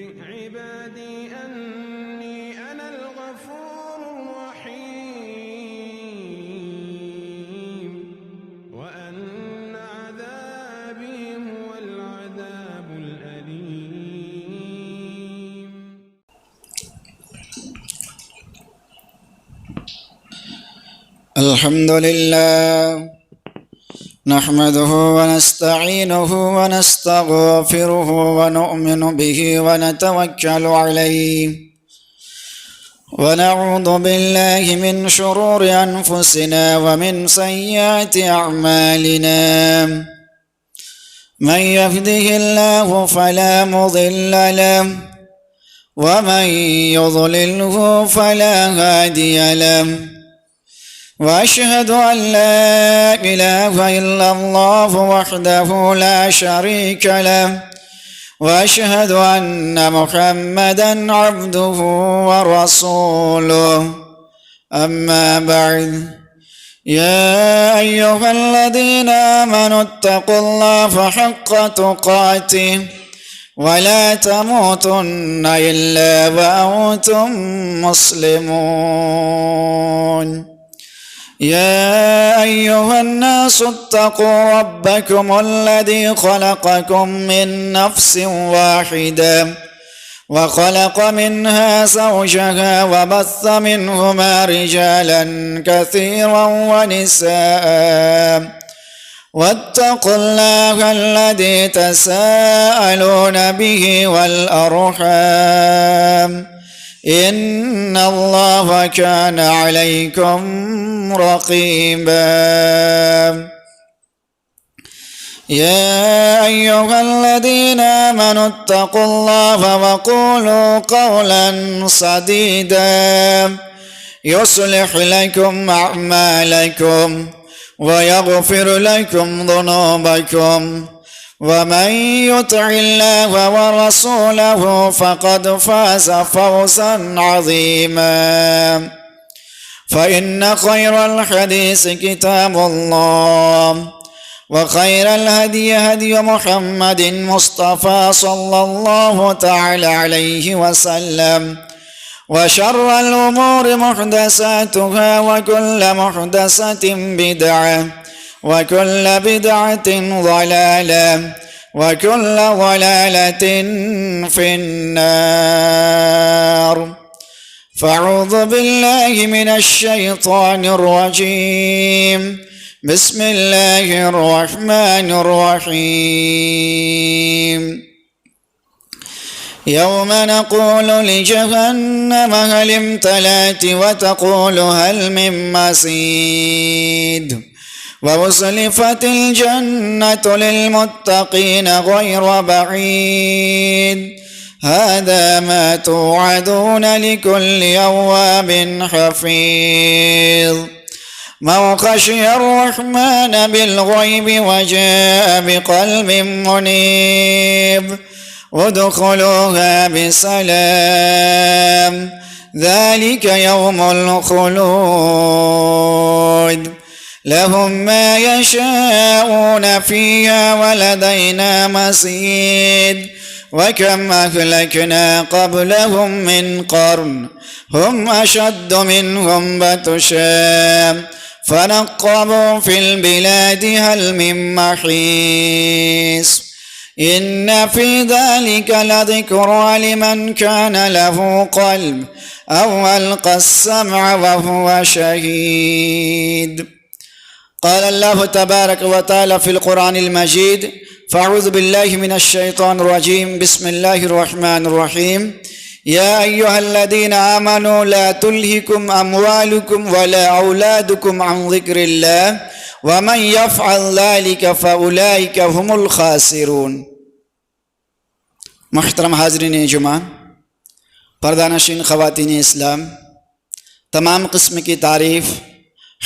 عبادي أني أنا الغفور الرحيم وأن عذابي هو العذاب الأليم. الحمد لله نحمده ونستعينه ونستغفره ونؤمن به ونتوكل عليه ونعوذ بالله من شرور أنفسنا ومن سيئات أعمالنا من يهده الله فلا مضل له ومن يضلله فلا هادي له وأشهد أن لا إله إلا الله وحده لا شريك له وأشهد أن محمدًا عبده ورسوله أما بعد يا أيها الذين آمنوا اتقوا الله حق تقاته ولا تموتن إلا وأنتم مسلمون يا أيها الناس اتقوا ربكم الذي خلقكم من نفس واحدة وخلق منها زوجها وبث منهما رجالا كثيرا ونساء واتقوا الله الذي تساءلون به والأرحام إن الله كان عليكم رقيبا يا أيها الذين آمنوا اتقوا الله وقولوا قولا سديدا يصلح لكم أعمالكم ويغفر لكم ذنوبكم ومن يطع الله ورسوله فقد فاز فوزا عظيما فإن خير الحديث كتاب الله وخير الهدي هدي محمد مصطفى صلى الله تعالى عليه وسلم وشر الأمور محدثاتها وكل محدثة بدعة وكل بدعة ضلالة وكل ضلالة في النار فأعوذ بالله من الشيطان الرجيم بسم الله الرحمن الرحيم يوم نقول لجهنم هل امتلأت وتقول هل من مزيد وأزلفت الجنة للمتقين غير بعيد هذا ما توعدون لكل أواب حفيظ من خشي الرحمن بالغيب وجاء بقلب منيب ادخلوها بسلام ذلك يوم الخلود لهم ما يشاءون فيها ولدينا مزيد وكم أهلكنا قبلهم من قرن هم أشد منهم بطشا فنقبوا في البلاد هل من محيص إن في ذلك لذكرى لمن كان له قلب أو ألقى السمع وهو شهيد قال الله تبارك وتعالى في القرآن المجيد فأعوذ بالله من الشيطان الرجيم بسم الله الرحمن الرحيم يا أيها الذين آمنوا لا تلهكم أموالكم ولا أولادكم عن ذكر الله ومن يفعل ذلك فأولئك هم الخاسرون محترم حاضرین جمعہ پردہ نشین خواتین اسلام تمام قسم کی تعریف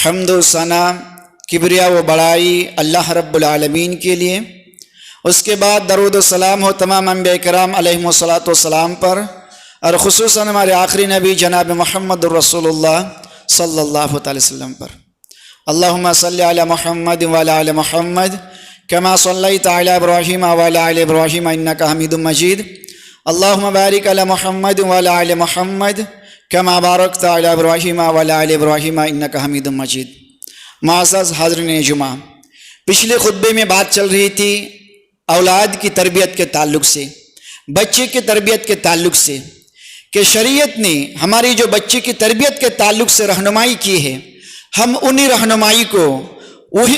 حمد و ثنا کبریا و بڑائی اللہ رب العالمین کے لیے، اس کے بعد درود و سلام ہو تمام انبیاء کرام علیہم الصلاۃ والسلام پر، اور خصوصاً ہمارے آخری نبی جناب محمد الرسول اللہ صلی اللہ تعالی وسلم پر۔ اللہم صلی علی محمد وعلی آل محمد کما صلیت علی ابراہیم وعلی آل ابراہیم انک حمید مجید۔ اللهم بارك على محمد وعلى آل محمد كما باركت على إبراهيم وعلى آل إبراهيم إنك حميد مجيد۔ معزز حاضرین جمعہ، پچھلے خطبے میں بات چل رہی تھی اولاد کی تربیت کے تعلق سے، بچے کی تربیت کے تعلق سے، کہ شریعت نے ہماری جو بچے کی تربیت کے تعلق سے رہنمائی کی ہے، ہم انہی رہنمائی کو،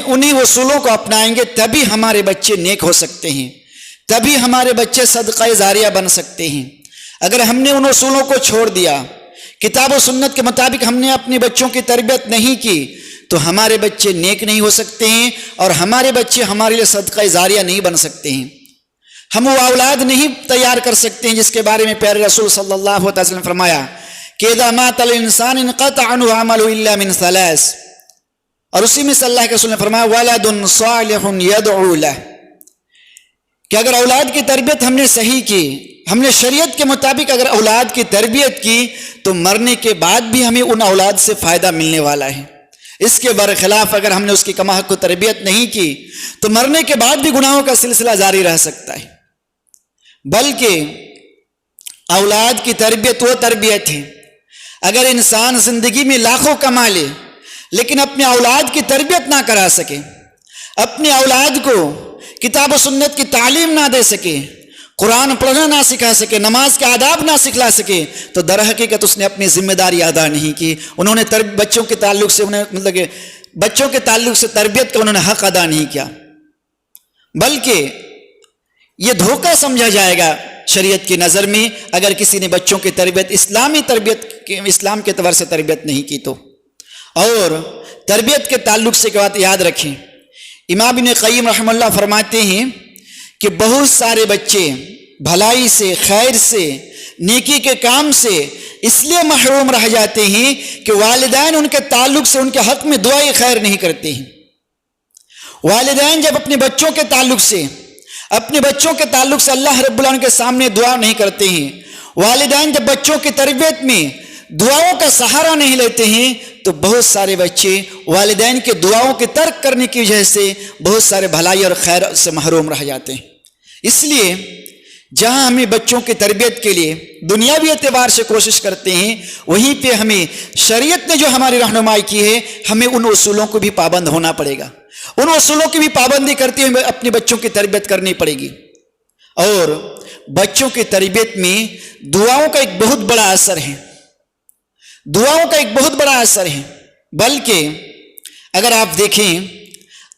انہی اصولوں کو اپنائیں گے تبھی ہمارے بچے نیک ہو سکتے ہیں، تبھی ہمارے بچے صدقہ جاریہ بن سکتے ہیں۔ اگر ہم نے ان اصولوں کو چھوڑ دیا، کتاب و سنت کے مطابق ہم نے اپنے بچوں کی تربیت نہیں کی، تو ہمارے بچے نیک نہیں ہو سکتے ہیں اور ہمارے بچے ہمارے لیے صدقہ جاریہ نہیں بن سکتے ہیں۔ ہم وہ اولاد نہیں تیار کر سکتے ہیں جس کے بارے میں پیارے رسول صلی اللہ علیہ وسلم نے فرمایا کہ اذا مات الانسان انقطع عنه عمله الا من ثلاث، اور اسی میں صلی اللہ کے رسول نے فرمایا ولد صالح يدعو له، کہ اگر اولاد کی تربیت ہم نے صحیح کی، ہم نے شریعت کے مطابق اگر اولاد کی تربیت کی، تو مرنے کے بعد بھی ہمیں ان اولاد سے فائدہ ملنے والا ہے۔ اس کے برخلاف اگر ہم نے اس کی کما حق کو تربیت نہیں کی تو مرنے کے بعد بھی گناہوں کا سلسلہ جاری رہ سکتا ہے۔ بلکہ اولاد کی تربیت وہ تربیت ہے، اگر انسان زندگی میں لاکھوں کما لے لیکن اپنے اولاد کی تربیت نہ کرا سکے، اپنے اولاد کو کتاب و سنت کی تعلیم نہ دے سکے، قرآن پڑھنا نہ سکھا سکے، نماز کے آداب نہ سکھلا سکے، تو در حقیقت اس نے اپنی ذمہ داری ادا نہیں کی۔ انہوں نے بچوں کے تعلق سے بچوں کے تعلق سے تربیت کا انہوں نے حق ادا نہیں کیا، بلکہ یہ دھوکہ سمجھا جائے گا شریعت کی نظر میں اگر کسی نے بچوں کی تربیت اسلام کے اعتبار سے تربیت نہیں کی تو۔ اور تربیت کے تعلق سے ایک بات یاد رکھیں، امام ابن قیم رحمہ اللہ فرماتے ہیں کہ بہت سارے بچے بھلائی سے، خیر سے، نیکی کے کام سے اس لیے محروم رہ جاتے ہیں کہ والدین ان کے تعلق سے ان کے حق میں دعائے خیر نہیں کرتے ہیں۔ والدین جب اپنے بچوں کے تعلق سے اللہ رب العالمین کے سامنے دعا نہیں کرتے ہیں، والدین جب بچوں کی تربیت میں دعاؤں کا سہارا نہیں لیتے ہیں، تو بہت سارے بچے والدین کے دعاؤں کے ترک کرنے کی وجہ سے بہت سارے بھلائی اور خیر سے محروم رہ جاتے ہیں۔ اس لیے جہاں ہمیں بچوں کی تربیت کے لیے دنیاوی اعتبار سے کوشش کرتے ہیں، وہیں پہ ہمیں شریعت نے جو ہماری رہنمائی کی ہے، ہمیں ان اصولوں کو بھی پابند ہونا پڑے گا، ان اصولوں کی بھی پابندی کرتے ہوئے اپنے بچوں کی تربیت کرنی پڑے گی۔ اور بچوں کی تربیت میں دعاؤں کا ایک بہت بڑا اثر ہے، بلکہ اگر آپ دیکھیں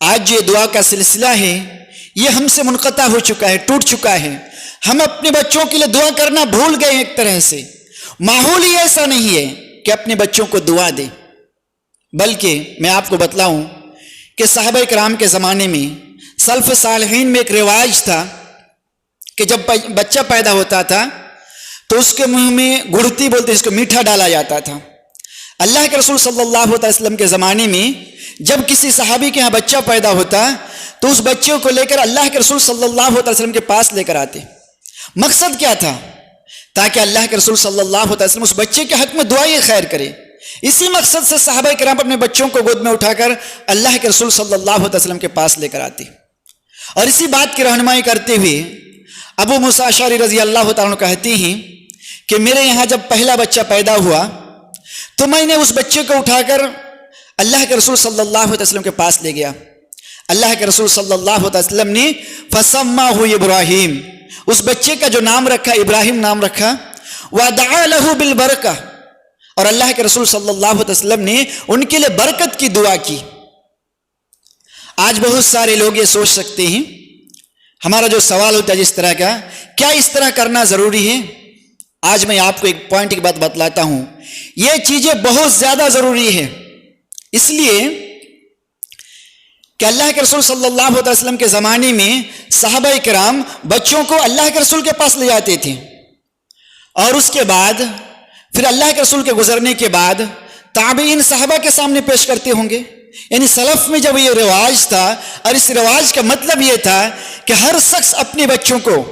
آج جو دعا کا سلسلہ ہے یہ ہم سے منقطع ہو چکا ہے، ٹوٹ چکا ہے۔ ہم اپنے بچوں کے لیے دعا کرنا بھول گئے ہیں، ایک طرح سے ماحول ہی ایسا نہیں ہے کہ اپنے بچوں کو دعا دیں۔ بلکہ میں آپ کو بتلاؤں کہ صحابہ کرام کے زمانے میں، سلف صالحین میں ایک رواج تھا کہ جب بچہ پیدا ہوتا تھا تو اس کے منہ میں گڑتی بولتے اس کو میٹھا ڈالا جاتا تھا۔ اللہ کے رسول صلی اللہ علیہ وسلم کے زمانے میں جب کسی صحابی کے ہاں بچہ پیدا ہوتا تو اس بچے کو لے کر اللہ کے رسول صلی اللہ علیہ وسلم کے پاس لے کر آتے۔ مقصد کیا تھا؟ تاکہ اللہ کے رسول صلی اللہ علیہ وسلم اس بچے کے حق میں دعائیں خیر کرے۔ اسی مقصد سے صحابہ کرام اپنے بچوں کو گود میں اٹھا کر اللہ کے رسول صلی اللہ علیہ وسلم کے پاس لے کر آتے، اور اسی بات کی رہنمائی کرتے ہوئے ابو موسیٰ اشعری رضی اللہ تعالیٰ عنہ کہتے ہیں کہ میرے یہاں جب پہلا بچہ پیدا ہوا تو میں نے اس بچے کو اٹھا کر اللہ کے رسول صلی اللہ علیہ وسلم کے پاس لے گیا۔ اللہ کے رسول صلی اللہ علیہ وسلم نے فسماہ ابراہیم، اس بچے کا جو نام رکھا ابراہیم نام رکھا، ودعا لہ بالبرکہ، اور اللہ کے رسول صلی اللہ علیہ وسلم نے ان کے لیے برکت کی دعا کی۔ آج بہت سارے لوگ یہ سوچ سکتے ہیں، ہمارا جو سوال ہوتا ہے جس طرح کا، کیا اس طرح کرنا ضروری ہے؟ آج میں آپ کو ایک پوائنٹ کی بات بتلاتا ہوں، یہ چیزیں بہت زیادہ ضروری ہے، اس لیے کہ اللہ کے رسول صلی اللہ علیہ وسلم کے زمانے میں صحابہ کرام بچوں کو اللہ کے رسول کے پاس لے جاتے تھے، اور اس کے بعد پھر اللہ کے رسول کے گزرنے کے بعد تابعین صحابہ کے سامنے پیش کرتے ہوں گے۔ یعنی سلف میں جب یہ رواج تھا، اور اس رواج کا مطلب یہ تھا کہ ہر شخص اپنے بچوں کو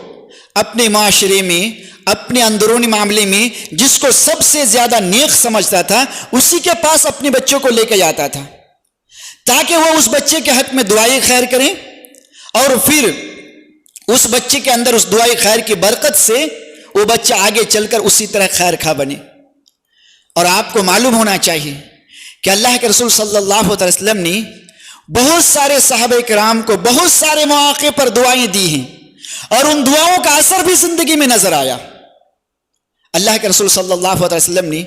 اپنے معاشرے میں، اپنے اندرونی معاملے میں جس کو سب سے زیادہ نیک سمجھتا تھا اسی کے پاس اپنے بچوں کو لے کے جاتا تھا، تاکہ وہ اس بچے کے حق میں دعائیں خیر کریں، اور پھر اس بچے کے اندر اس دعائیں خیر کی برکت سے وہ بچہ آگے چل کر اسی طرح خیر خواہ بنے۔ اور آپ کو معلوم ہونا چاہیے کہ اللہ کے رسول صلی اللہ علیہ وسلم نے بہت سارے صحابہ کرام کو بہت سارے مواقع پر دعائیں دی ہیں، اور ان دعاؤں کا اثر بھی زندگی میں نظر آیا۔ اللہ کے رسول صلی اللہ علیہ وسلم نے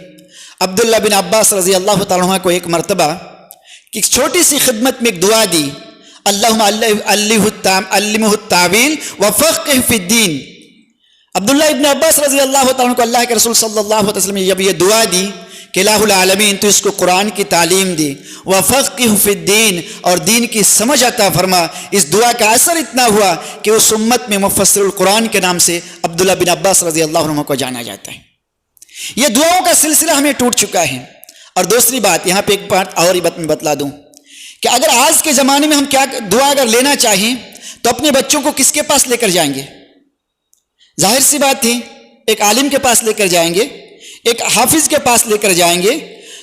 عبداللہ بن عباس رضی اللہ تعالیٰ عنہ کو ایک مرتبہ ایک چھوٹی سی خدمت میں ایک دعا دی، اللہم علمہ التاویل وفقہ فی الدین۔ عبداللہ ابن عباس رضی اللہ تعالیٰ عنہ کو اللہ کے رسول صلی اللہ علیہ وسلم نے جب یہ دعا دی کہ الہ العالمین تو اس کو قرآن کی تعلیم دی، وفقہ فی الدین اور دین کی سمجھ عطا فرما، اس دعا کا اثر اتنا ہوا کہ اس امت میں مفسر القرآن کے نام سے عبداللہ بن عباس رضی اللہ عنہ کو جانا جاتا ہے۔ یہ دعاؤں کا سلسلہ ہمیں ٹوٹ چکا ہے۔ اور دوسری بات یہاں پہ ایک بات اور میں بتلا دوں کہ اگر آج کے زمانے میں ہم کیا دعا اگر لینا چاہیں تو اپنے بچوں کو کس کے پاس لے کر جائیں گے؟ ظاہر سی بات ہے ایک عالم کے پاس لے کر جائیں گے، ایک حافظ کے پاس لے کر جائیں گے۔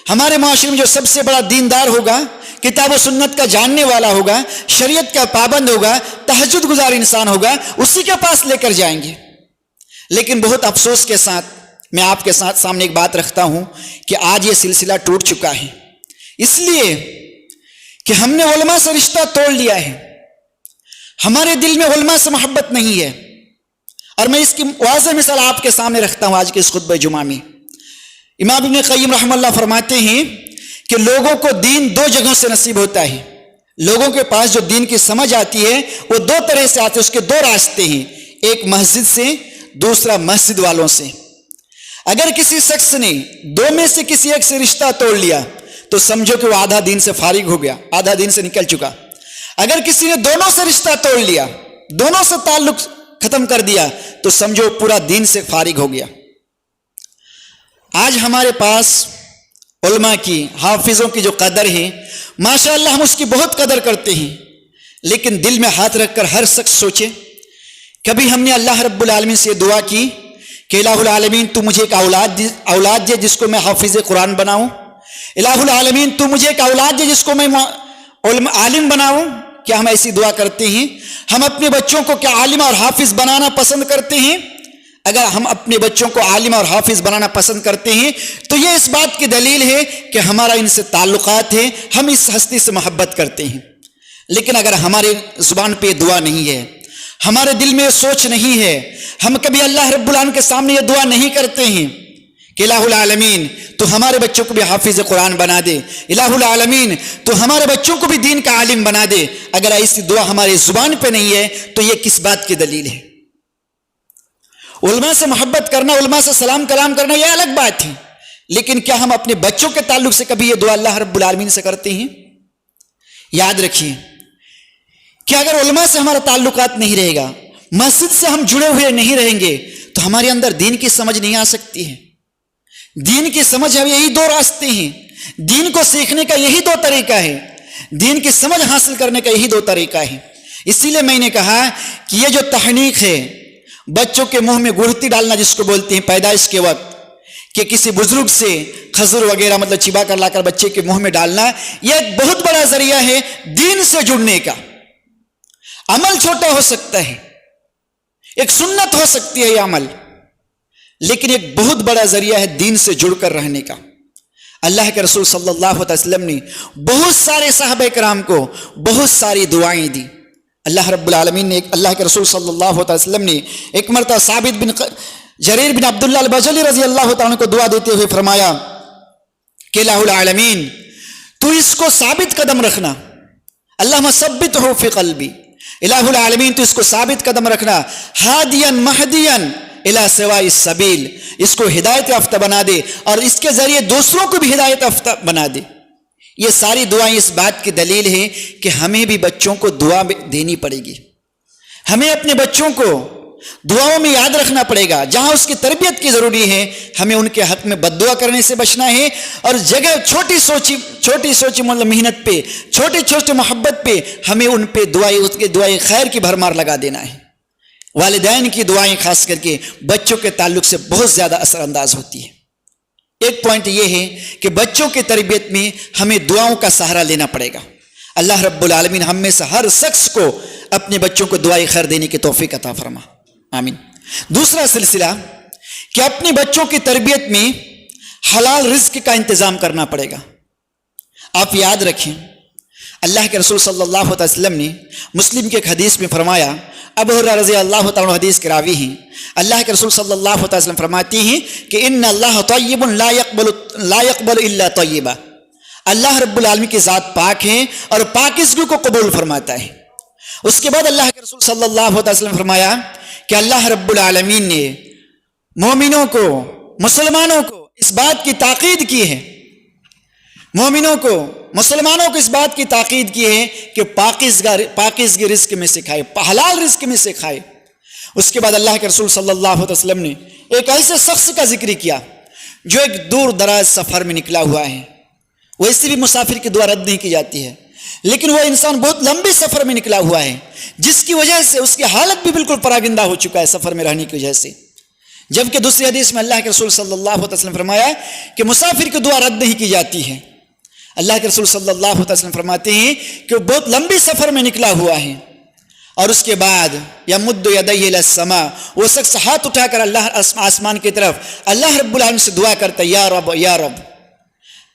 ہمارے معاشرے میں جو سب سے بڑا دیندار ہوگا، کتاب و سنت کا جاننے والا ہوگا، شریعت کا پابند ہوگا، تہجد گزار انسان ہوگا، اسی کے پاس لے کر جائیں گے۔ لیکن بہت افسوس کے ساتھ میں آپ کے سامنے ایک بات رکھتا ہوں کہ آج یہ سلسلہ ٹوٹ چکا ہے، اس لیے کہ ہم نے علماء سے رشتہ توڑ لیا ہے، ہمارے دل میں علماء سے محبت نہیں ہے۔ اور میں اس کی واضح مثال آپ کے سامنے رکھتا ہوں آج کے اس خطبہ جمعہ میں۔ امام ابن قیم رحمہ اللہ فرماتے ہیں کہ لوگوں کو دین دو جگہوں سے نصیب ہوتا ہے۔ لوگوں کے پاس جو دین کی سمجھ آتی ہے وہ دو طرح سے آتی ہے، اس کے دو راستے ہیں، ایک مسجد سے، دوسرا مسجد والوں سے۔ اگر کسی شخص نے دو میں سے کسی ایک سے رشتہ توڑ لیا تو سمجھو کہ وہ آدھا دین سے فارغ ہو گیا، آدھا دین سے نکل چکا۔ اگر کسی نے دونوں سے رشتہ توڑ لیا، دونوں سے تعلق ختم کر دیا تو سمجھو پورا دین سے فارغ ہو گیا۔ آج ہمارے پاس علماء کی، حافظوں کی جو قدر ہے ماشاءاللہ ہم اس کی بہت قدر کرتے ہیں، لیکن دل میں ہاتھ رکھ کر ہر شخص سوچے کبھی ہم نے اللہ رب العالمین سے دعا کی کہ الہ العالمین تو مجھے ایک اولاد دے جس کو میں حافظ قرآن بناؤں، الہ العالمین تو مجھے ایک اولاد دے جس کو میں عالم بناؤں؟ کیا ہم ایسی دعا کرتے ہیں؟ ہم اپنے بچوں کو کیا عالم اور حافظ بنانا پسند کرتے ہیں؟ اگر ہم اپنے بچوں کو عالم اور حافظ بنانا پسند کرتے ہیں تو یہ اس بات کی دلیل ہے کہ ہمارا ان سے تعلقات ہے، ہم اس ہستی سے محبت کرتے ہیں۔ لیکن اگر ہمارے زبان پہ دعا نہیں ہے، ہمارے دل میں یہ سوچ نہیں ہے، ہم کبھی اللہ رب العالمین کے سامنے یہ دعا نہیں کرتے ہیں کہ الہ العالمین تو ہمارے بچوں کو بھی حافظ قرآن بنا دے، الہ العالمین تو ہمارے بچوں کو بھی دین کا عالم بنا دے، اگر ایسی دعا ہماری زبان پہ نہیں ہے تو یہ کس بات کی دلیل ہے؟ علماء سے محبت کرنا، علماء سے سلام کلام کرنا یہ الگ بات ہے، لیکن کیا ہم اپنے بچوں کے تعلق سے کبھی یہ دعا اللہ رب العالمین سے کرتے ہیں؟ یاد رکھیے کہ اگر علماء سے ہمارا تعلقات نہیں رہے گا، مسجد سے ہم جڑے ہوئے نہیں رہیں گے تو ہمارے اندر دین کی سمجھ نہیں آ سکتی ہے۔ دین کی سمجھ ہے یہی دو راستے ہیں، دین کو سیکھنے کا یہی دو طریقہ ہے، دین کی سمجھ حاصل کرنے کا یہی دو طریقہ ہے۔ اسی لیے میں نے کہا کہ یہ جو تحنیک ہے، بچوں کے منہ میں گڑھتی ڈالنا جس کو بولتے ہیں پیدائش کے وقت، کہ کسی بزرگ سے کھجور وغیرہ مطلب چبا کر لا کر بچے کے منہ میں ڈالنا، یہ ایک بہت بڑا ذریعہ ہے دین سے جڑنے کا۔ عمل چھوٹا ہو سکتا ہے، ایک سنت ہو سکتی ہے یہ عمل، لیکن ایک بہت بڑا ذریعہ ہے دین سے جڑ کر رہنے کا۔ اللہ کے رسول صلی اللہ علیہ وسلم نے بہت سارے صحابہ کرام کو بہت ساری دعائیں دی۔ اللہ رب العالمین نے اللہ کے رسول صلی اللہ علیہ وسلم نے ایک مرتبہ ثابت بن جریر بن عبداللہ البجلی رضی اللہ تعالیٰ کو دعا دیتے ہوئے فرمایا کہ الہ العالمین تو اس کو ثابت قدم رکھنا، اللہم ثبتہ فی قلبی، الہ العالمین تو اس کو ثابت قدم رکھنا، ہادیا مہدیا الی سواء السبیل، اس کو ہدایت یافتہ بنا دے اور اس کے ذریعے دوسروں کو بھی ہدایت یافتہ بنا دے۔ یہ ساری دعائیں اس بات کی دلیل ہیں کہ ہمیں بھی بچوں کو دعا دینی پڑے گی، ہمیں اپنے بچوں کو دعاؤں میں یاد رکھنا پڑے گا۔ جہاں اس کی تربیت کی ضروری ہے ہمیں ان کے حق میں بد دعا کرنے سے بچنا ہے، اور جگہ چھوٹی سوچی مطلب محنت پہ، چھوٹی محبت پہ ہمیں ان پہ اس کے دعائیں خیر کی بھرمار لگا دینا ہے۔ والدین کی دعائیں خاص کر کے بچوں کے تعلق سے بہت زیادہ اثر انداز ہوتی ہے۔ ایک پوائنٹ یہ ہے کہ بچوں کی تربیت میں ہمیں دعاؤں کا سہارا لینا پڑے گا۔ اللہ رب العالمین ہم میں سے ہر شخص کو اپنے بچوں کو دعائیں خیر دینے کی توفیق عطا فرما، آمین۔ دوسرا سلسلہ کہ اپنے بچوں کی تربیت میں حلال رزق کا انتظام کرنا پڑے گا۔ آپ یاد رکھیں، اللہ کے رسول صلی اللہ علیہ وسلم نے مسلم کے ایک حدیث میں فرمایا، ابو ہریرہ رضی اللہ تعالیٰ عنہ حدیث کے راوی ہیں، اللہ کے رسول صلی اللہ علیہ وسلم فرماتے ہیں کہ ان اللہ طیب لا يقبل الا طیبا، اللہ رب العالمین کی ذات پاک ہے اور پاکیزگی کو قبول فرماتا ہے۔ اس کے بعد اللہ کے رسول صلی اللہ علیہ وسلم فرمایا کہ اللہ رب العالمین نے مومنوں کو، مسلمانوں کو اس بات کی تاکید کی ہے، مومنوں کو، مسلمانوں کو اس بات کی تاکید کی ہے کہ پاکیزگی رزق میں سے کھائے، حلال رزق میں سے کھائے۔ اس کے بعد اللہ کے رسول صلی اللہ علیہ وسلم نے ایک ایسے شخص کا ذکر کیا جو ایک دور دراز سفر میں نکلا ہوا ہے، ویسے بھی مسافر کی دعا رد نہیں کی جاتی ہے، لیکن وہ انسان بہت لمبے سفر میں نکلا ہوا ہے، جس کی وجہ سے اس کی حالت بھی بالکل پراگندہ ہو چکا ہے سفر میں رہنے کی وجہ سے۔ جبکہ دوسری حدیث میں اللہ کے رسول صلی اللہ علیہ وسلم فرمایا کہ مسافر کی دعا رد نہیں کی جاتی ہے۔ اللہ کے رسول صلی اللہ علیہ وسلم فرماتے ہیں کہ وہ بہت لمبی سفر میں نکلا ہوا ہے، اور اس کے بعد یمد یدیہ الی السماء، وہ شخص ہاتھ اٹھا کر اللہ آسمان کی طرف اللہ رب العالمین سے دعا کرتا ہے، یا رب یا رب۔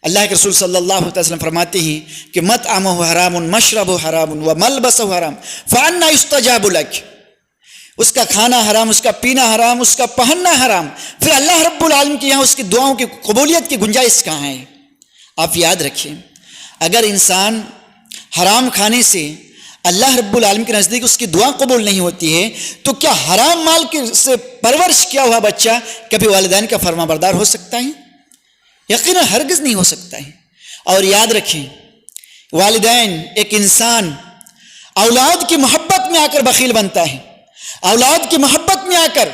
اللہ کے رسول صلی اللہ علیہ وسلم فرماتے ہیں کہ مطعمہ حرام مشربہ حرام وملبسہ حرام فانا یستجاب لک، اس کا کھانا حرام، اس کا پینا حرام، اس کا پہننا حرام، پھر اللہ رب العالمین کے یہاں اس کی دعاؤں کی قبولیت کی گنجائش کہاں ہے؟ آپ یاد رکھیں، اگر انسان حرام کھانے سے اللہ رب العالمین کے نزدیک اس کی دعا قبول نہیں ہوتی ہے، تو کیا حرام مال سے پرورش کیا ہوا بچہ کبھی والدین کا فرما بردار ہو سکتا ہے؟ یقیناً ہرگز نہیں ہو سکتا ہے۔ اور یاد رکھیں، والدین، ایک انسان اولاد کی محبت میں آ کر بخیل بنتا ہے، اولاد کی محبت میں آ کر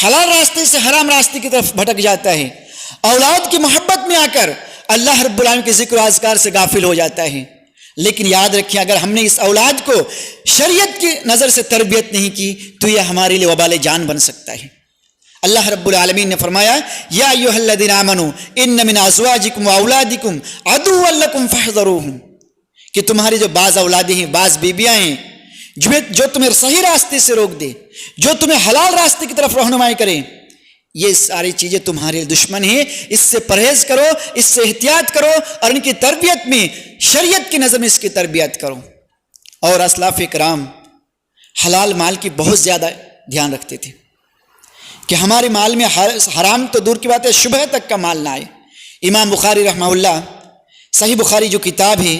حلال راستے سے حرام راستے کی طرف بھٹک جاتا ہے، اولاد کی محبت میں آ کر اللہ رب العالمین کے ذکر و اذکار سے غافل ہو جاتا ہے۔ لیکن یاد رکھیں، اگر ہم نے اس اولاد کو شریعت کی نظر سے تربیت نہیں کی تو یہ ہمارے لیے وبال جان بن سکتا ہے۔ اللہ رب العالمین نے فرمایا، یا ایھا الذین آمنوا ان من ازواجکم واولادکم عدوا لکم فاحذروہم، کہ تمہاری جو بعض اولادیں ہیں، بعض بیویاں ہیں جو تمہیں صحیح راستے سے روک دے، جو تمہیں حلال راستے کی طرف رہنمائی کریں، یہ ساری چیزیں تمہارے دشمن ہیں، اس سے پرہیز کرو، اس سے احتیاط کرو، اور ان کی تربیت میں شریعت کی نظر میں اس کی تربیت کرو۔ اور اسلاف کرام حلال مال کی بہت زیادہ دھیان رکھتے تھے کہ ہمارے مال میں حرام تو دور کی بات ہے، شبہ تک کا مال نہ آئے۔ امام بخاری رحمہ اللہ، صحیح بخاری جو کتاب ہے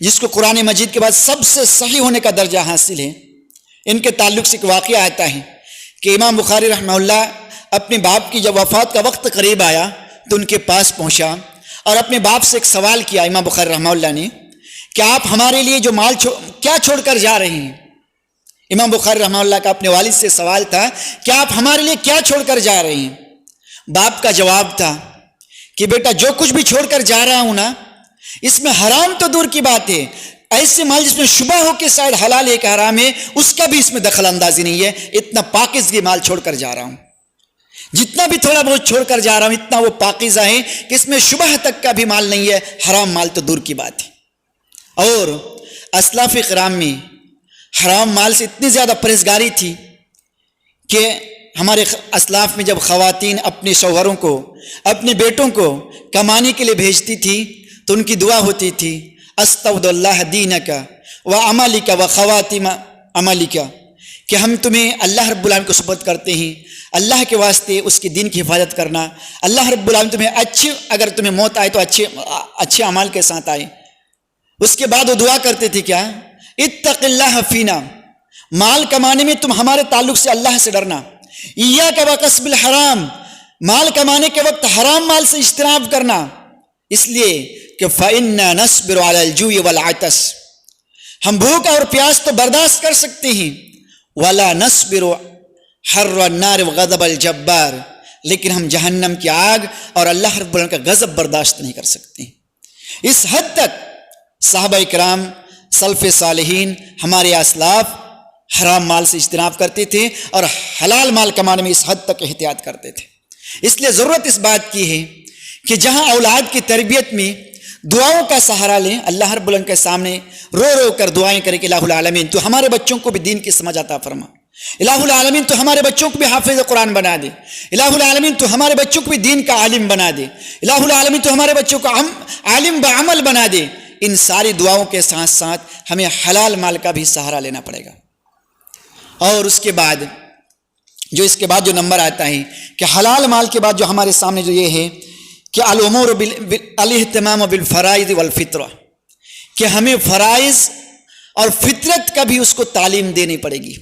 جس کو قرآن مجید کے بعد سب سے صحیح ہونے کا درجہ حاصل ہے، ان کے تعلق سے ایک واقعہ آتا ہے کہ امام بخاری رحمہ اللہ اپنے باپ کی جب وفات کا وقت قریب آیا تو ان کے پاس پہنچا اور اپنے باپ سے ایک سوال کیا امام بخاری رحمہ اللہ نے کہ آپ ہمارے لیے جو مال کیا چھوڑ کر جا رہے ہیں؟ امام بخاری رحمہ اللہ کا اپنے والد سے سوال تھا کہ آپ ہمارے لیے کیا چھوڑ کر جا رہے ہیں؟ باپ کا جواب تھا کہ بیٹا جو کچھ بھی چھوڑ کر جا رہا ہوں نا، اس میں حرام تو دور کی بات ہے، ایسے مال جس میں شبہ ہو کہ شاید حلال ہے کہ حرام ہے، اس کا بھی اس میں دخل اندازی نہیں ہے، اتنا پاکیزگی مال چھوڑ کر جا رہا ہوں، جتنا بھی تھوڑا بہت چھوڑ کر جا رہا ہوں اتنا وہ پاکیزہ ہے کہ اس میں شبہ تک کا بھی مال نہیں ہے، حرام مال تو دور کی بات ہے۔ اور اسلاف کرام میں حرام مال سے اتنی زیادہ پرہیزگاری تھی کہ ہمارے اسلاف میں جب خواتین اپنے شوہروں کو، اپنے بیٹوں کو کمانے کے لیے بھیجتی تھی تو ان کی دعا ہوتی تھی، استودع اللہ دینک و عملک و خواتم عملک، کہ ہم تمہیں اللہ رب العالمین کو سپرد کرتے ہیں، اللہ کے واسطے اس کی دین کی حفاظت کرنا، اللہ رب العالمین تمہیں اگر تمہیں موت آئے تو اچھے اعمال کے ساتھ آئے۔ اس کے بعد وہ دعا کرتے تھے کیا؟ اتق اللہ فینا، مال کمانے میں تم ہمارے تعلق سے اللہ سے ڈرنا، ایاک وکسب الحرام، مال کمانے کے وقت حرام مال سے اجتناب کرنا، اس لیے کہ فإنا نصبر علی الجوع والعطش، ہم بھوک اور پیاس تو برداشت کر سکتے ہیں، ولا نصبر حر النار وغضب الجبار، لیکن ہم جہنم کی آگ اور اللہ رب العالمین کا غضب برداشت نہیں کر سکتے۔ اس حد تک صحابہ کرام، سلف صالحین، ہمارے اسلاف حرام مال سے اجتناب کرتے تھے اور حلال مال کمانے میں اس حد تک احتیاط کرتے تھے۔ اس لیے ضرورت اس بات کی ہے کہ جہاں اولاد کی تربیت میں دعاؤں کا سہارا لیں، اللہ رب العالمین کے سامنے رو رو کر دعائیں کریں کہ الہ العالمین تو ہمارے بچوں کو بھی دین کی سمجھ عطا فرما، الہ العالمین تو ہمارے بچوں کو بھی حافظ قرآن بنا دے، الہ العالمین تو ہمارے بچوں کو بھی دین کا عالم بنا دے، الہ العالمین تو ہمارے بچوں کو عالم بعمل بنا دے۔ ان ساری دعاؤں کے ساتھ ساتھ ہمیں حلال مال کا بھی سہارا لینا پڑے گا۔ اور اس کے بعد جو نمبر آتا ہے کہ حلال مال کے بعد جو ہمارے سامنے جو یہ ہے کہ الامور الاہتمام بالفرائض والفطرہ، کہ ہمیں فرائض اور فطرت کا بھی اس کو تعلیم دینی پڑے گی۔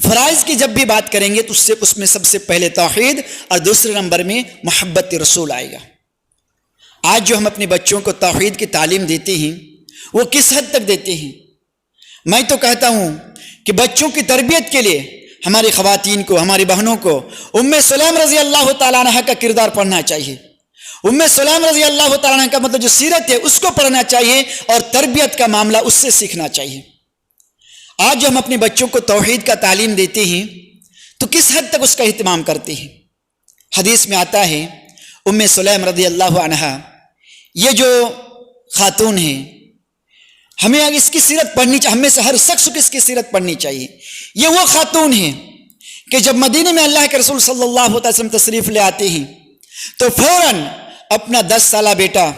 فرائض کی جب بھی بات کریں گے تو اس میں سب سے پہلے توحید اور دوسرے نمبر میں محبت رسول آئے گا۔ آج جو ہم اپنے بچوں کو توحید کی تعلیم دیتے ہیں وہ کس حد تک دیتے ہیں؟ میں تو کہتا ہوں کہ بچوں کی تربیت کے لیے ہماری خواتین کو، ہماری بہنوں کو ام سلیم رضی اللہ تعالیٰ عنہ کا کردار پڑھنا چاہیے۔ ام سلیم رضی اللہ تعالیٰ عنہ کا مطلب جو سیرت ہے اس کو پڑھنا چاہیے اور تربیت کا معاملہ اس سے سیکھنا چاہیے۔ آج جو ہم اپنے بچوں کو توحید کا تعلیم دیتے ہیں تو کس حد تک اس کا اہتمام کرتے ہیں؟ حدیث میں آتا ہے ام سلیم رضی اللہ عنہا یہ جو خاتون ہیں، ہمیں اس کی سیرت پڑھنی چاہیے، ہم میں سے ہر شخص کو اس کی سیرت پڑھنی چاہیے۔ یہ وہ خاتون ہیں کہ جب مدینے میں اللہ کے رسول صلی اللہ علیہ وسلم تشریف لے آتے ہیں تو فوراً اپنا 10 سالہ بیٹا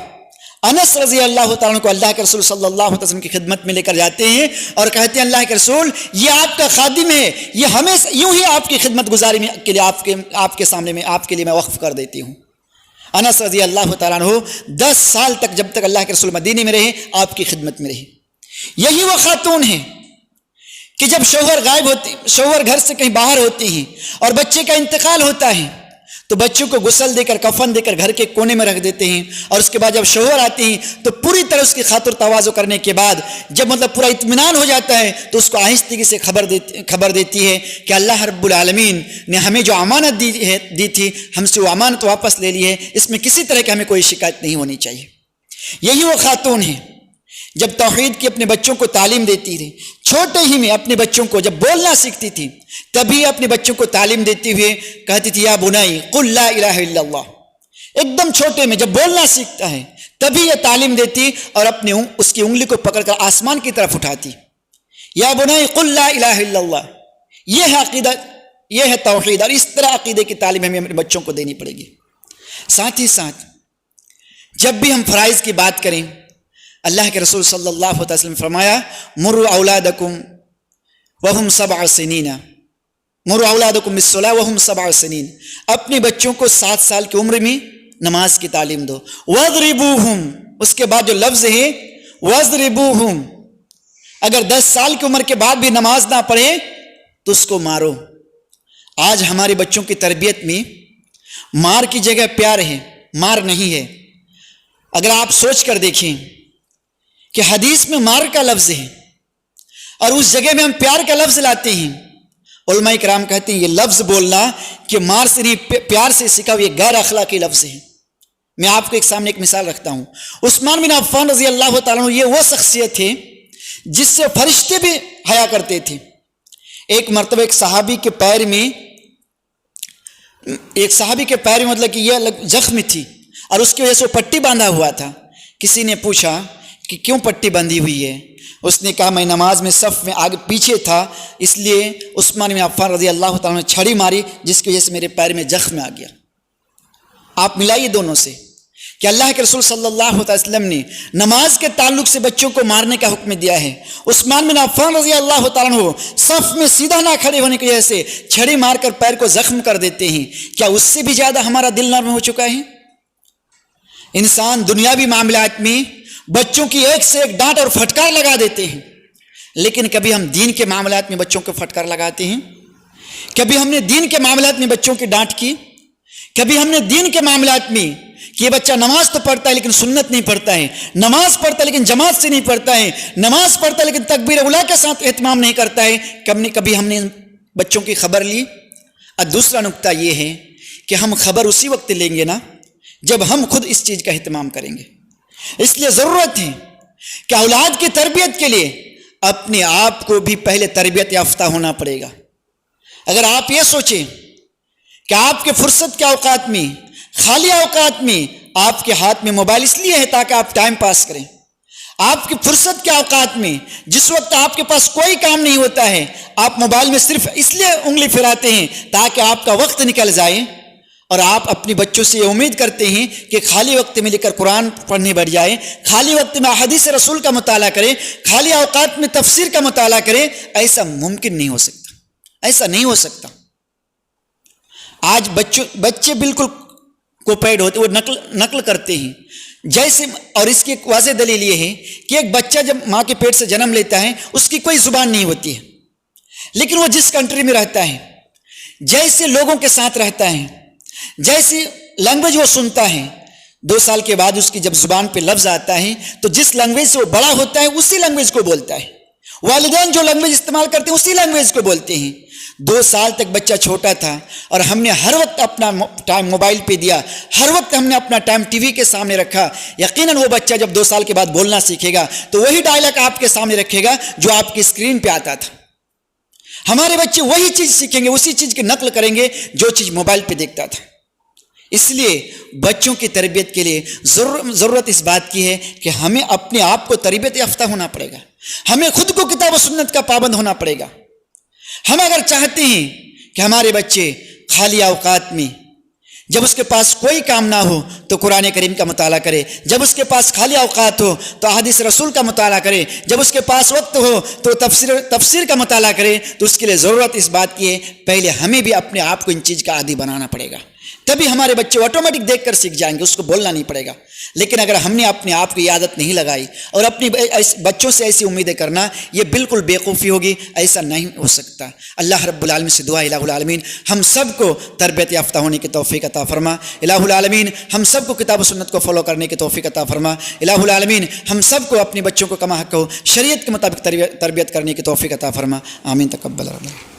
انس رضی اللہ تعالیٰ کو اللہ کے رسول صلی اللہ علیہ وسلم کی خدمت میں لے کر جاتے ہیں اور کہتے ہیں اللہ کے رسول یہ آپ کا خادم ہے، یہ ہمیں یوں ہی آپ کی خدمت گزاری کے لیے آپ کے سامنے میں آپ کے لیے میں وقف کر دیتی ہوں۔ انس رضی اللہ تعالیٰ عنہ 10 سال تک جب تک اللہ کے رسول مدینے میں رہے آپ کی خدمت میں رہے۔ یہی وہ خاتون ہیں کہ جب شوہر گھر سے کہیں باہر ہوتے ہیں اور بچے کا انتقال ہوتا ہے تو بچوں کو غسل دے کر کفن دے کر گھر کے کونے میں رکھ دیتے ہیں، اور اس کے بعد جب شوہر آتے ہیں تو پوری طرح اس کی خاطر تواضع کرنے کے بعد جب پورا اطمینان ہو جاتا ہے تو اس کو آہستگی سے خبر دیتی ہے کہ اللہ رب العالمین نے ہمیں جو امانت دی تھی ہم سے وہ امانت واپس لے لی ہے، اس میں کسی طرح کی ہمیں کوئی شکایت نہیں ہونی چاہیے۔ یہی وہ خاتون ہے جب توحید کی اپنے بچوں کو تعلیم دیتی رہی، چھوٹے ہی میں اپنے بچوں کو جب بولنا سیکھتی تھی تبھی اپنے بچوں کو تعلیم دیتے ہوئے کہتی تھی یا بنائی قل لا الہ الا اللہ۔ ایک دم چھوٹے میں جب بولنا سیکھتا ہے تبھی یہ تعلیم دیتی اور اس کی انگلی کو پکڑ کر آسمان کی طرف اٹھاتی، یا بنائی قل لا الہ الا اللہ۔ یہ ہے عقیدہ، یہ ہے توحید، اور اس طرح عقیدے کی تعلیم ہمیں اپنے بچوں کو دینی پڑے گی۔ ساتھ ہی ساتھ جب بھی ہم فرائض کی بات کریں اللہ کے رسول صلی اللہ علیہ وسلم فرمایا مروا اولادکم وہم 7 سنین، مروا اولادکم بالصلاۃ وہم 7 سنین، اپنے بچوں کو 7 سال کی عمر میں نماز کی تعلیم دو۔ واضربوہم، اس کے بعد جو لفظ ہے واضربوہم، اگر 10 سال کی عمر کے بعد بھی نماز نہ پڑھے تو اس کو مارو۔ آج ہمارے بچوں کی تربیت میں مار کی جگہ پیار ہے، مار نہیں ہے۔ اگر آپ سوچ کر دیکھیں کہ حدیث میں مار کا لفظ ہے اور اس جگہ میں ہم پیار کا لفظ لاتے ہیں، علماء کرام کہتے ہیں یہ لفظ بولنا کہ مار سے نہیں پیار سے سیکھا ہوا یہ غیر اخلاقی لفظ ہے۔ میں آپ کو ایک سامنے ایک مثال رکھتا ہوں۔ عثمان بن عفان رضی اللہ تعالیٰ عنہ یہ وہ شخصیت ہے جس سے فرشتے بھی حیا کرتے تھے۔ ایک مرتبہ ایک صحابی کے پیر میں مطلب کہ یہ زخم تھی اور اس کی وجہ سے وہ پٹی باندھا ہوا تھا۔ کسی نے پوچھا کہ کیوں پٹی بندھی ہوئی ہے؟ اس نے کہا میں نماز میں صف میں آگے پیچھے تھا اس لیے عثمان بن عفان رضی اللہ تعالیٰ نے چھڑی ماری جس کی وجہ سے میرے پیر میں زخم آ گیا۔ آپ ملائیے دونوں سے کہ اللہ کے رسول صلی اللہ علیہ وسلم نے نماز کے تعلق سے بچوں کو مارنے کا حکم دیا ہے۔ عثمان بن عفان رضی اللہ تعالیٰ عنہ صف میں سیدھا نہ کھڑے ہونے کی وجہ سے چھڑی مار کر پیر کو زخم کر دیتے ہیں، کیا اس سے بھی زیادہ ہمارا دل نرم ہو چکا ہے؟ انسان دنیاوی معاملات میں بچوں کی ایک سے ایک ڈانٹ اور پھٹکار لگا دیتے ہیں، لیکن کبھی ہم دین کے معاملات میں بچوں کو پھٹکار لگاتے ہیں؟ کبھی ہم نے دین کے معاملات میں بچوں کی ڈانٹ کی؟ کبھی ہم نے دین کے معاملات میں کہ یہ بچہ نماز تو پڑھتا ہے لیکن سنت نہیں پڑھتا ہے، نماز پڑھتا ہے لیکن جماعت سے نہیں پڑھتا ہے، نماز پڑھتا ہے لیکن تکبیر اولیٰ کے ساتھ اہتمام نہیں کرتا ہے، کبھی ہم نے بچوں کی خبر لی؟ اور دوسرا نقطہ یہ ہے کہ ہم خبر اسی وقت لیں گے نا جب ہم خود اس چیز کا اہتمام کریں گے۔ اس لیے ضرورت ہے کہ اولاد کی تربیت کے لیے اپنے آپ کو بھی پہلے تربیت یافتہ ہونا پڑے گا۔ اگر آپ یہ سوچیں کہ آپ کے فرصت کے اوقات میں، خالی اوقات میں آپ کے ہاتھ میں موبائل اس لیے ہے تاکہ آپ ٹائم پاس کریں، آپ کی فرصت کے اوقات میں جس وقت آپ کے پاس کوئی کام نہیں ہوتا ہے، آپ موبائل میں صرف اس لیے انگلی پھراتے ہیں تاکہ آپ کا وقت نکل جائے، اور آپ اپنی بچوں سے یہ امید کرتے ہیں کہ خالی وقت میں لے کر قرآن پڑھنے بیٹھ جائے، خالی وقت میں احادیث رسول کا مطالعہ کرے، خالی اوقات میں تفسیر کا مطالعہ کرے. ایسا ممکن نہیں ہو سکتا، ایسا نہیں ہو سکتا. آج بچے بالکل کوپیڈ ہوتے، وہ نقل کرتے ہیں جیسے، اور اس کی ایک واضح دلیل یہ ہے کہ ایک بچہ جب ماں کے پیٹ سے جنم لیتا ہے اس کی کوئی زبان نہیں ہوتی ہے، لیکن وہ جس کنٹری میں رہتا ہے، جیسے لوگوں کے ساتھ رہتا ہے، جیسی لینگویج وہ سنتا ہے، 2 سال کے بعد اس کی جب زبان پہ لفظ آتا ہے تو جس لینگویج سے وہ بڑا ہوتا ہے اسی لینگویج کو بولتا ہے. والدین جو لینگویج استعمال کرتے ہیں اسی لینگویج کو بولتے ہیں. 2 سال تک بچہ چھوٹا تھا اور ہم نے ہر وقت اپنا ٹائم موبائل پہ دیا، ہر وقت ہم نے اپنا ٹائم ٹی وی کے سامنے رکھا. یقیناً وہ بچہ جب 2 سال کے بعد بولنا سیکھے گا تو وہی ڈائلاگ آپ کے سامنے رکھے گا جو آپ کی اسکرین پہ آتا تھا. ہمارے بچے وہی چیز سیکھیں گے، اسی چیز کی نقل کریں گے جو چیز موبائل پہ دیکھتا تھا. اس لیے بچوں کی تربیت کے لیے ضرورت اس بات کی ہے کہ ہمیں اپنے آپ کو تربیت یافتہ ہونا پڑے گا، ہمیں خود کو کتاب و سنت کا پابند ہونا پڑے گا. ہم اگر چاہتے ہیں کہ ہمارے بچے خالی اوقات میں جب اس کے پاس کوئی کام نہ ہو تو قرآن کریم کا مطالعہ کرے، جب اس کے پاس خالی اوقات ہو تو احادیث رسول کا مطالعہ کرے، جب اس کے پاس وقت ہو تو تفسیر کا مطالعہ کرے، تو اس کے لیے ضرورت اس بات کی ہے پہلے ہمیں بھی اپنے آپ کو ان چیز کا عادی بنانا پڑے گا. تبھی ہمارے بچے آٹومیٹک دیکھ کر سیکھ جائیں گے، اس کو بولنا نہیں پڑے گا. لیکن اگر ہم نے اپنے آپ کی عادت نہیں لگائی اور اپنی بچوں سے ایسی امیدیں کرنا، یہ بالکل بیوقوفی ہوگی، ایسا نہیں ہو سکتا. اللہ رب العالمین سے دعا الہ العالمین ہم سب کو تربیت یافتہ ہونے کی توفیق عطا فرما. الہ العالمین ہم سب کو کتاب و سنت کو فالو کرنے کی توفیق عطا فرما. الہ العالمین ہم سب کو اپنے بچوں کو کما حق ہو شریعت کے مطابق تربیت کرنے کی توفیق عطا فرما. آمین. تقبل اللہ.